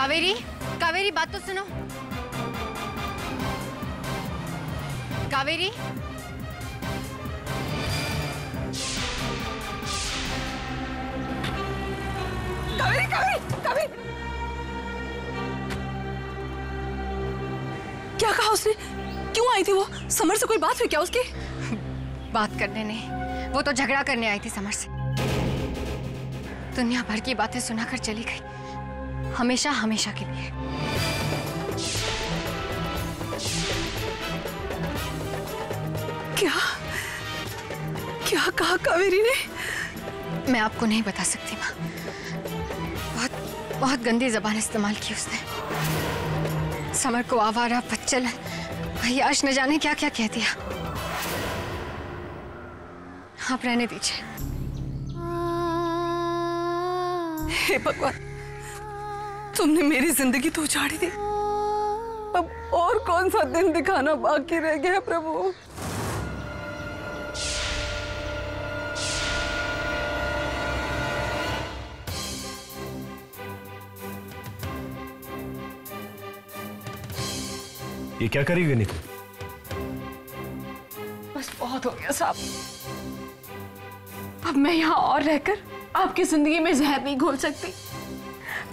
कावेरी, कावेरी बात तो सुनो। कावेरी, कावेरी, कावेरी, कावेरी। क्या कहा उसने? क्यों आई थी वो? समर से कोई बात हुई क्या उसकी? बात करने नहीं, वो तो झगड़ा करने आई थी समर से। दुनिया भर की बातें सुनाकर चली गई, हमेशा हमेशा के लिए। क्या क्या कहा कावेरी ने? मैं आपको नहीं बता सकती माँ। बहुत बहुत गंदी जबान इस्तेमाल की उसने। समर को आवारा, बच्चल, अय्याश न जाने क्या क्या कह दिया। आप रहने दीजिए। हे भगवान, तुमने मेरी जिंदगी तो उजाड़ी दी। अब और कौन सा दिन दिखाना बाकी रह गया है प्रभु? ये क्या करेगी नहीं? बस बहुत हो गया साहब। अब मैं यहाँ और रहकर आपकी जिंदगी में जहर नहीं घोल सकती।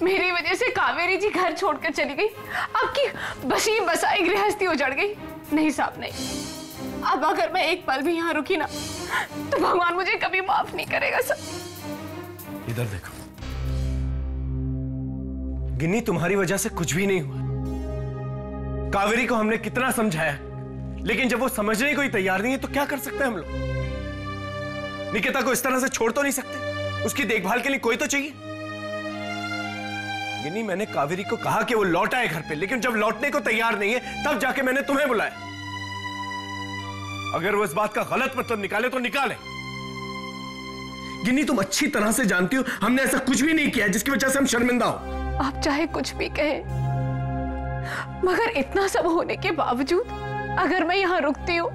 मेरी वजह से कावेरी जी घर छोड़कर चली गई, आपकी बसी बसाई गृहस्थी उजड़ गई। नहीं साहब, नहीं। अब अगर मैं एक पल भी यहाँ रुकी ना, तो भगवान मुझे कभी माफ नहीं करेगा साहब। इधर देखो गिन्नी, तुम्हारी वजह से कुछ भी नहीं हुआ। कावेरी को हमने कितना समझाया, लेकिन जब वो समझने को ही तैयार नहीं है तो क्या कर सकते हैं हम लोग? निकिता को इस तरह से छोड़ तो नहीं सकते, उसकी देखभाल के लिए कोई तो चाहिए। गिन्नी, मैंने कावेरी को कहा कि वो लौट आए घर पे, लेकिन जब लौटने को तैयार नहीं है तब जाके मैंने तुम्हें बुलाया। अगर वो इस बात का गलत मतलब निकाले तो निकाले। गिन्नी, तुम अच्छी तरह से जानती हो हमने ऐसा कुछ भी नहीं किया जिसकी वजह से हम शर्मिंदा हो। आप चाहे कुछ भी कहें, मगर इतना सब होने के बावजूद अगर मैं यहाँ रुकती हूँ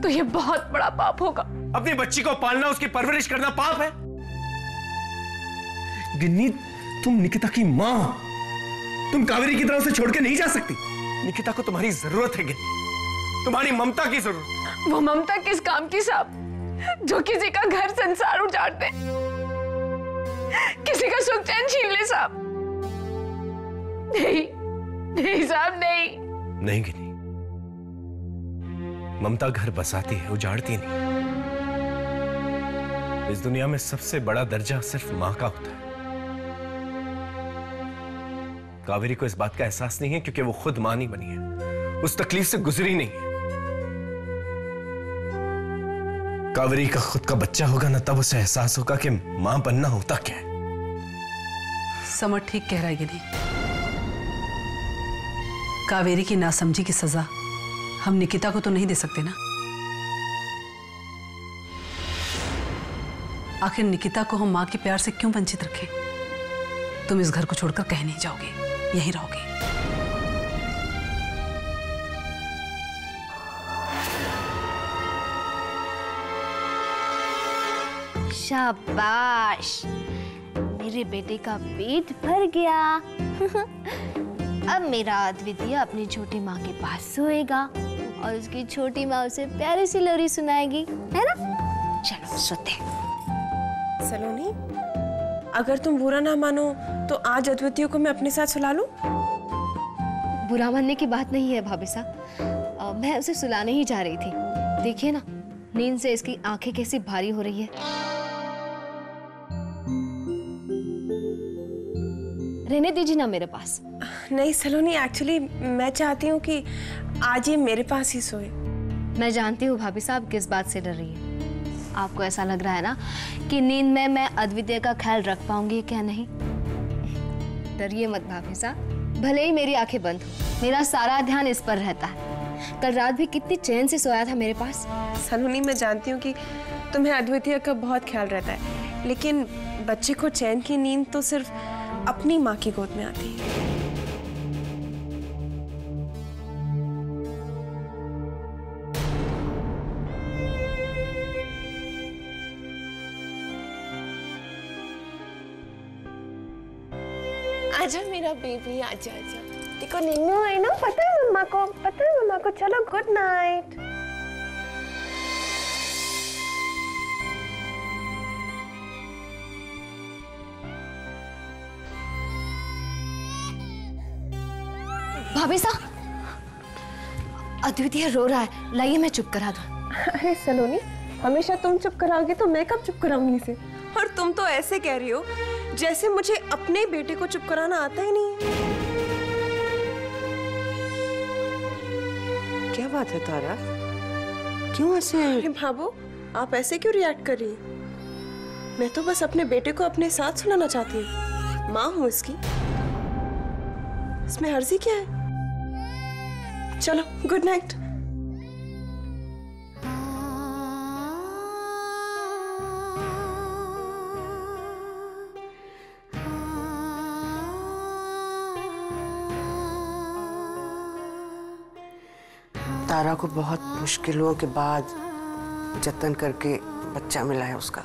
तो ये बहुत बड़ा पाप होगा। अपनी बच्ची को पालना, उसकी परवरिश करना पाप है? गिन्नी, तुम निकिता की मां हो, तुम कावेरी की तरह से छोड़ के नहीं जा सकती। निकिता को तुम्हारी जरूरत है गिन्नी, तुम्हारी ममता की जरूरत। वो ममता किस काम की साहब, जो किसी का घर संसार उजाड़ दे, किसी का सुख चैन छीन ले साहब? नहीं नहीं साहब, नहीं। नहीं गिनी, ममता घर बसाती है, उजाड़ती नहीं। इस दुनिया में सबसे बड़ा दर्जा सिर्फ मां का होता है। कावेरी को इस बात का एहसास नहीं है क्योंकि वो खुद मां नहीं बनी है, उस तकलीफ से गुजरी नहीं है। कावेरी का खुद का बच्चा होगा ना, तब उसे एहसास होगा कि मां बनना होता क्या है। समर ठीक कह रहा है गिनी। कावेरी की नासमझी की सजा हम निकिता को तो नहीं दे सकते ना। आखिर निकिता को हम मां के प्यार से क्यों वंचित रखें? तुम इस घर को छोड़कर कहीं नहीं जाओगे, यहीं रहोगे। शाबाश, मेरे बेटे का पेट भर गया। अब मेरा अद्वितीय अपनी छोटी माँ के पास सोएगा और उसकी छोटी माँ उसे प्यारी सी लोरी सुनाएगी, है ना? चलो सोते। सलोनी, अगर तुम बुरा ना मानो तो आज अद्वितीय को मैं अपने साथ सुला लूं? बुरा मानने की बात नहीं है भाभी साहब, मैं उसे सुलाने ही जा रही थी। देखिए ना, नींद से इसकी आंखें कैसी भारी हो रही है। रहने दीजिए ना मेरे पास। नहीं सलोनी, एक्चुअली मैं चाहती हूँ कि आज ये मेरे पास ही सोए। मैं जानती हूँ भाभी साहब किस बात से डर रही है। आपको ऐसा लग रहा है ना कि नींद में मैं अद्वितीय का ख्याल रख पाऊंगी क्या नहीं? डरिए मत भाभी साहब, भले ही मेरी आंखें बंद हो, मेरा सारा ध्यान इस पर रहता है। कल रात भी कितनी चैन से सोया था मेरे पास। सलोनी, मैं जानती हूँ कि तुम्हें अद्वितीय का बहुत ख्याल रहता है, लेकिन बच्चे को चैन की नींद तो सिर्फ अपनी माँ की गोद में आती है। आजा मेरा बेबी, आजा आजा। देखो नीनू है ना, पता है मम्मा को, पता है मम्मा को। चलो गुड नाइट। भाभी साहब, अद्वितीय रो रहा है, लाइए मैं चुप करा दूं। अरे सलोनी, हमेशा तुम चुप कराओगी तो मैं कब चुप कराऊंगी इसे? और तुम तो ऐसे कह रही हो जैसे मुझे अपने बेटे को चुप कराना आता ही नहीं है। क्या बात है तारा, क्यों ऐसे? अरे भाभू, आप ऐसे क्यों रिएक्ट कर रही हैं? मैं तो बस अपने बेटे को अपने साथ सुलाना चाहती हूँ, माँ हूँ इसकी। इसमें हर्जी क्या है? चलो गुड नाइट। तारा को बहुत मुश्किलों के बाद जतन करके बच्चा मिला है उसका,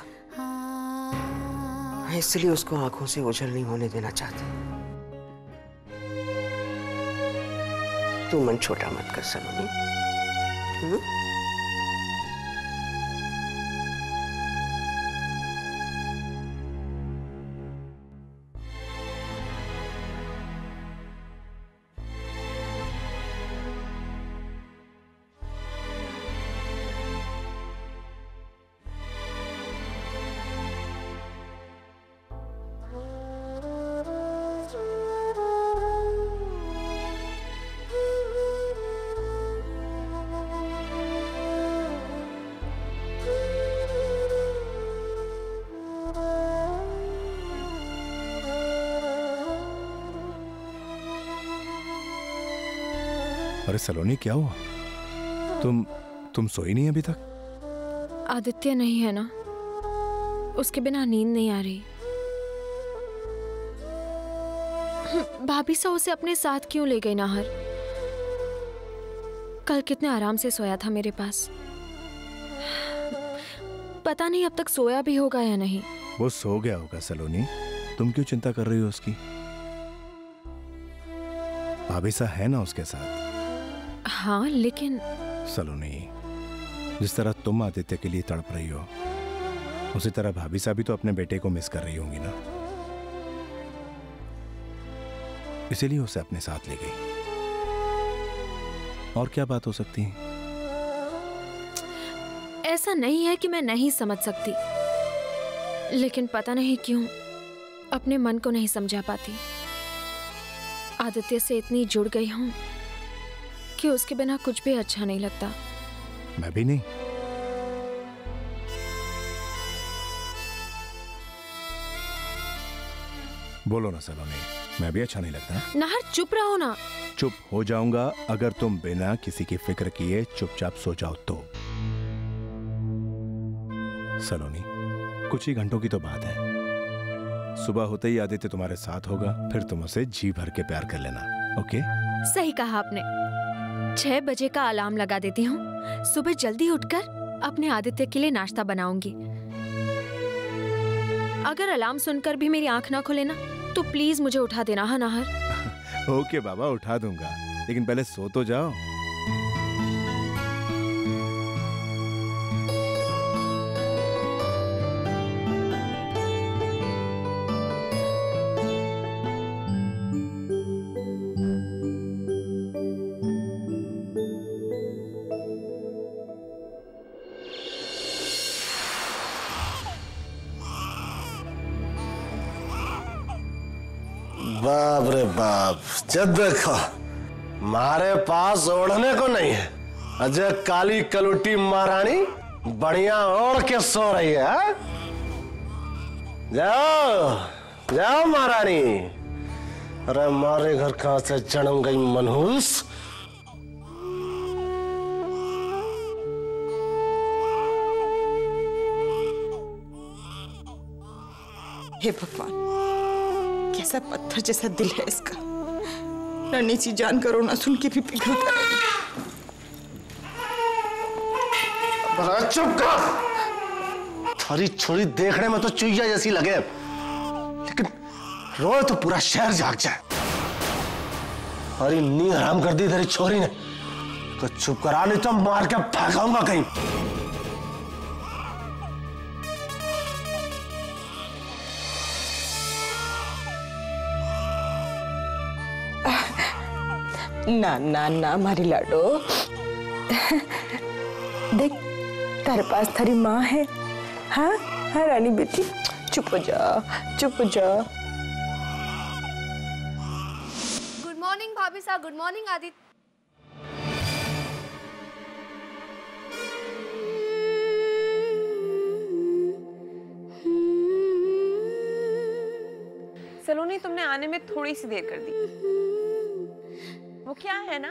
इसलिए उसको आंखों से ओझल नहीं होने देना चाहती। तू मन छोटा मत कर सलोनी। अरे सलोनी, क्या हुआ? तुम सोई नहीं अभी तक? आदित्य नहीं है ना, उसके बिना नींद नहीं आ रही। भाभी सा उसे अपने साथ क्यों ले गई नाहर? कल कितने आराम से सोया था मेरे पास, पता नहीं अब तक सोया भी होगा या नहीं। वो सो गया होगा सलोनी, तुम क्यों चिंता कर रही हो उसकी? भाभी सा है ना उसके साथ। हाँ लेकिन सलोनी, जिस तरह तुम आदित्य के लिए तड़प रही हो, उसी तरह भाभी सा भी तो अपने बेटे को मिस कर रही होंगी ना, इसीलिए उसे अपने साथ ले गई। और क्या बात हो सकती है? ऐसा नहीं है कि मैं नहीं समझ सकती, लेकिन पता नहीं क्यों अपने मन को नहीं समझा पाती। आदित्य से इतनी जुड़ गई हूं कि उसके बिना कुछ भी अच्छा नहीं लगता। मैं भी नहीं। बोलो ना सलोनी, मैं भी अच्छा नहीं लगता? नाहर चुप रहो ना। चुप हो जाऊंगा अगर तुम बिना किसी की फिक्र किए चुपचाप सो जाओ तो। सलोनी, कुछ ही घंटों की तो बात है, सुबह होते ही आदित्य तुम्हारे साथ होगा, फिर तुम उसे जी भर के प्यार कर लेना। ओके? सही कहा आपने। 6 बजे का अलार्म लगा देती हूँ, सुबह जल्दी उठकर अपने आदित्य के लिए नाश्ता बनाऊंगी। अगर अलार्म सुनकर भी मेरी आंख ना खुले ना, तो प्लीज मुझे उठा देना। हाँ नाहर? ओके बाबा, उठा दूंगा, लेकिन पहले सो तो जाओ। बाप रे बाप, जब देखो मारे पास ओढ़ने को नहीं है, अजय काली कलुटी महारानी बढ़िया ओढ़ के सो रही है। हा? जाओ जाओ महारानी। अरे मारे घर कहां से जन्म गई मनहूस। हे भगवान, कैसा पत्थर जैसा दिल है इसका। नन्ही सी जान का रोना सुन के भी पिघलता रहे। चुप कर। थारी छोरी देखने में तो चुईया जैसी लगे, लेकिन रोए तो पूरा शहर जाग जाए। और ये नींद हराम कर दी तेरी छोरी ने, तो चुप करा, नहीं तो मार के फेंकाऊंगा कहीं। ना ना ना मारी लाडो, देख तेरे पास तेरी माँ है। हाँ हाँ रानी बेटी, चुप हो जा, चुप हो जा। गुड मॉर्निंग भाभी साहब। Good morning Aditya. सलोनी, तुमने आने में थोड़ी सी देर कर दी। वो क्या है ना,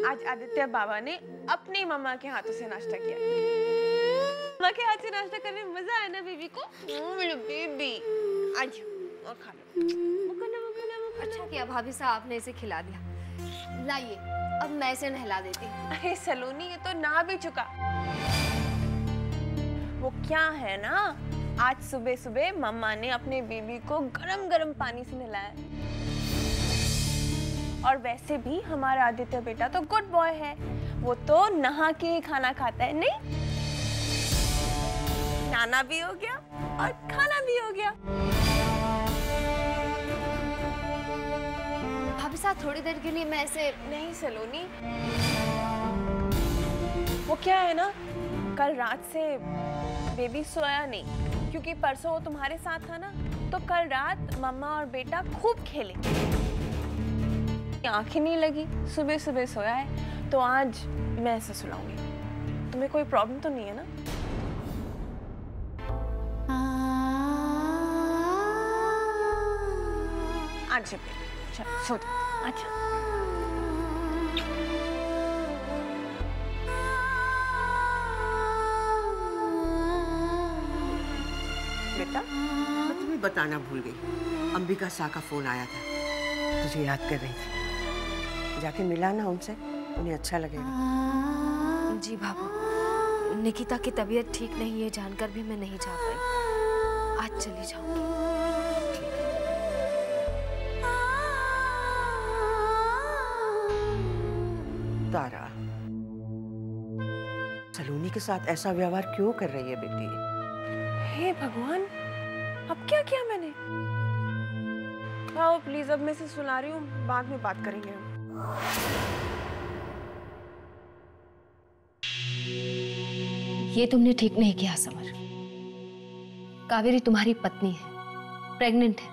आज आदित्य बाबा ने अपनी मम्मा के हाथों से नाश्ता किया। मम्मा के हाथ से नाश्ता करने में मजा आया ना बेबी को। मेरे बेबी, आज और खा लो। अच्छा किया भाभी साहब, आपने इसे खिला दिया। लाइए, अब मैं इसे नहला देती हूँ। अरे सलोनी, ये तो ना भी चुका। वो क्या है ना, आज सुबह सुबह मम्मा ने अपने बेबी को गरम गरम पानी से नहलाया। और वैसे भी हमारा आदित्य बेटा तो गुड बॉय है, वो तो नहा के ही खाना खाता है। नहीं, नहाना भी हो गया और खाना भी हो गया। भाभी साहब, थोड़ी देर के लिए मैं ऐसे। नहीं सलोनी, वो क्या है ना, कल रात से बेबी सोया नहीं, क्योंकि परसों वो तुम्हारे साथ था ना, तो कल रात मम्मा और बेटा खूब खेले, आंखें नहीं लगी, सुबह सुबह सोया है। तो आज मैं ऐसे सुलाऊंगी। तुम्हें कोई प्रॉब्लम तो नहीं है ना? अच्छा सो जा। अच्छा बेटा, मैं तुम्हें बताना भूल गई, अंबिका शाह का फोन आया था, तुझे याद कर रही थी। जाके मिला ना उनसे, उन्हें अच्छा लगेगा। जी बाबू, निकिता की तबीयत ठीक नहीं है जानकर भी मैं नहीं जा पाई। आज चली जाऊंगी। तारा, सलोनी के साथ ऐसा व्यवहार क्यों कर रही है बेटी? हे भगवान, अब क्या किया मैंने? आओ प्लीज, अब मैं इसे सुला रही हूँ, बाद में बात करेंगे हम। ये तुमने ठीक नहीं किया समर। कावेरी तुम्हारी पत्नी है, प्रेग्नेंट है,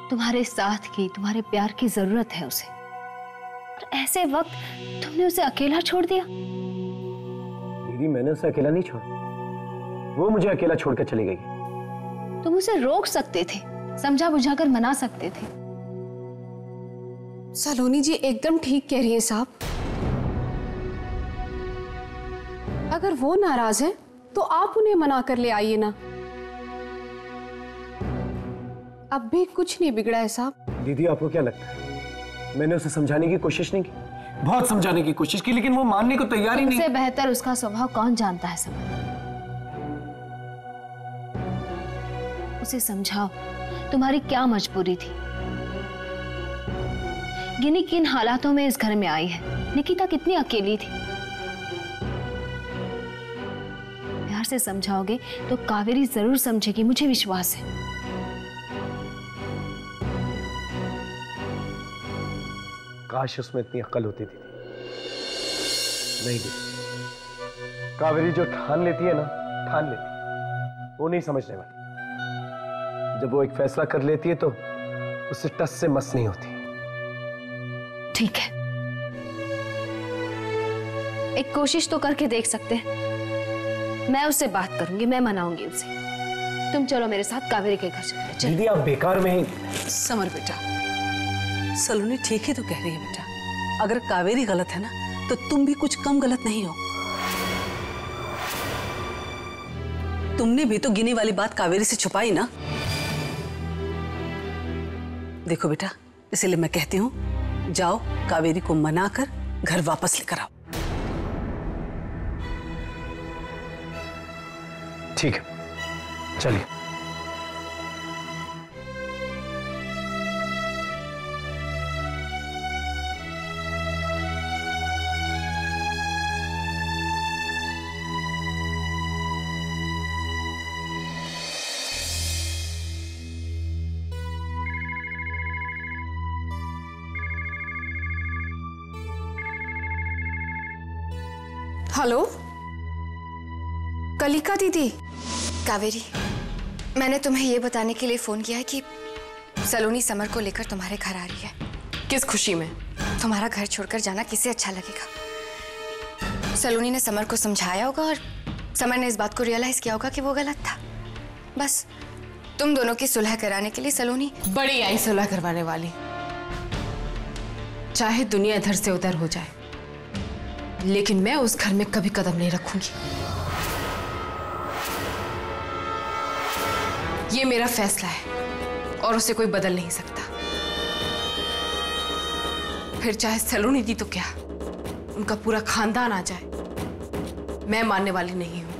तुम्हारे साथ की, तुम्हारे प्यार की जरूरत है उसे, और ऐसे वक्त तुमने उसे अकेला छोड़ दिया। दीदी, मैंने उसे अकेला नहीं छोड़ा, वो मुझे अकेला छोड़कर चली गई। तुम उसे रोक सकते थे, समझा बुझाकर मना सकते थे। सलोनी जी एकदम ठीक कह रही है साहब। अगर वो नाराज है तो आप उन्हें मना कर ले आइए ना। अब भी कुछ नहीं बिगड़ा है साहब। दीदी, आपको क्या लगता है मैंने उसे समझाने की कोशिश नहीं की? बहुत समझाने की कोशिश की, लेकिन वो मानने को तैयार ही नहीं। उससे बेहतर उसका स्वभाव कौन जानता है समर। उसे समझाओ तुम्हारी क्या मजबूरी थी। गिनी किन हालातों में इस घर में आई है, निकिता कितनी अकेली थी। प्यार से समझाओगे तो कावेरी जरूर समझेगी, मुझे विश्वास है। काश उसमें इतनी अक्ल होती थी। नहीं दीदी, कावेरी जो ठान लेती है ना, ठान लेती है, वो नहीं समझने वाली। जब वो एक फैसला कर लेती है तो उससे टस से मस नहीं होती। ठीक है, एक कोशिश तो करके देख सकते हैं। मैं उससे बात करूंगी, मैं मनाऊंगी उसे। तुम चलो मेरे साथ कावेरी के घर चलते। दीदी, आप बेकार में ही। समर बेटा, सलोनी ठीक ही तो कह रही है बेटा। अगर कावेरी गलत है ना, तो तुम भी कुछ कम गलत नहीं हो। तुमने भी तो गिनी वाली बात कावेरी से छुपाई ना। देखो बेटा, इसीलिए मैं कहती हूँ, जाओ कावेरी को मनाकर घर वापस लेकर आओ। ठीक है, चलिए। हेलो कलिका दीदी। कावेरी, मैंने तुम्हें ये बताने के लिए फोन किया है कि सलोनी समर को लेकर तुम्हारे घर आ रही है। किस खुशी में? तुम्हारा घर छोड़कर जाना किसे अच्छा लगेगा। सलोनी ने समर को समझाया होगा और समर ने इस बात को रियलाइज किया होगा कि वो गलत था। बस तुम दोनों की सुलह कराने के लिए सलोनी बड़ी आई सुलह करवाने वाली। चाहे दुनिया इधर से उधर हो जाए, लेकिन मैं उस घर में कभी कदम नहीं रखूंगी। ये मेरा फैसला है और उसे कोई बदल नहीं सकता। फिर चाहे सलोनी दी तो क्या, उनका पूरा खानदान आ जाए, मैं मानने वाली नहीं हूं।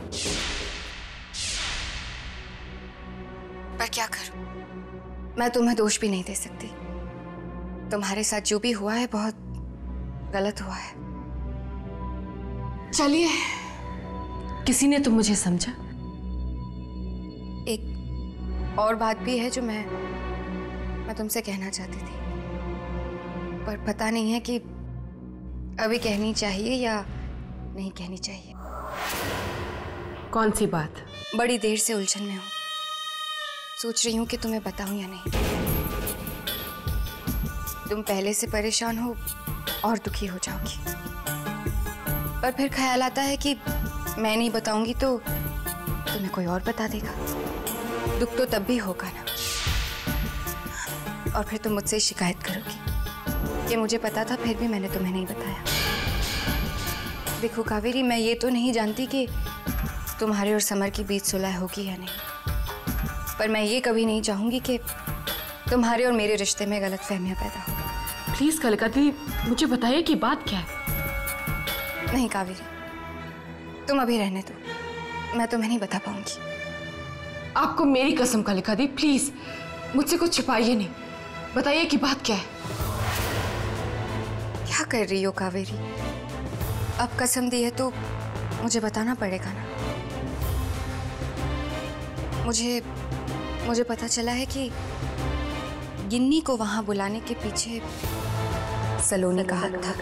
पर क्या करूं? मैं तुम्हें दोष भी नहीं दे सकती। तुम्हारे साथ जो भी हुआ है बहुत गलत हुआ है। चलिए, किसी ने तो मुझे समझा। एक और बात भी है जो मैं तुमसे कहना चाहती थी, पर पता नहीं है कि अभी कहनी चाहिए या नहीं कहनी चाहिए। कौन सी बात? बड़ी देर से उलझन में हूं, सोच रही हूं कि तुम्हें बताऊं या नहीं। तुम पहले से परेशान हो और दुखी हो जाओगी, पर फिर ख्याल आता है कि मैं नहीं बताऊंगी तो तुम्हें कोई और बता देगा। दुख तो तब भी होगा ना, और फिर तुम मुझसे शिकायत करोगी कि मुझे पता था फिर भी मैंने तुम्हें नहीं बताया। देखो कावेरी, मैं ये तो नहीं जानती कि तुम्हारे और समर की बीच सुलह होगी या नहीं, पर मैं ये कभी नहीं चाहूंगी कि तुम्हारे और मेरे रिश्ते में गलतफहमियां पैदा हो। प्लीज कलिका दी, मुझे बताइए कि बात क्या है। नहीं कावेरी, तुम अभी रहने दो, मैं तुम्हें नहीं बता पाऊंगी। आपको मेरी कसम कलिका दी, प्लीज मुझसे कुछ छिपाइए नहीं, बताइए कि बात क्या है। क्या कर रही हो कावेरी? अब कसम दी है तो मुझे बताना पड़ेगा ना। मुझे पता चला है कि गिन्नी को वहां बुलाने के पीछे सलोनी का हाथ था।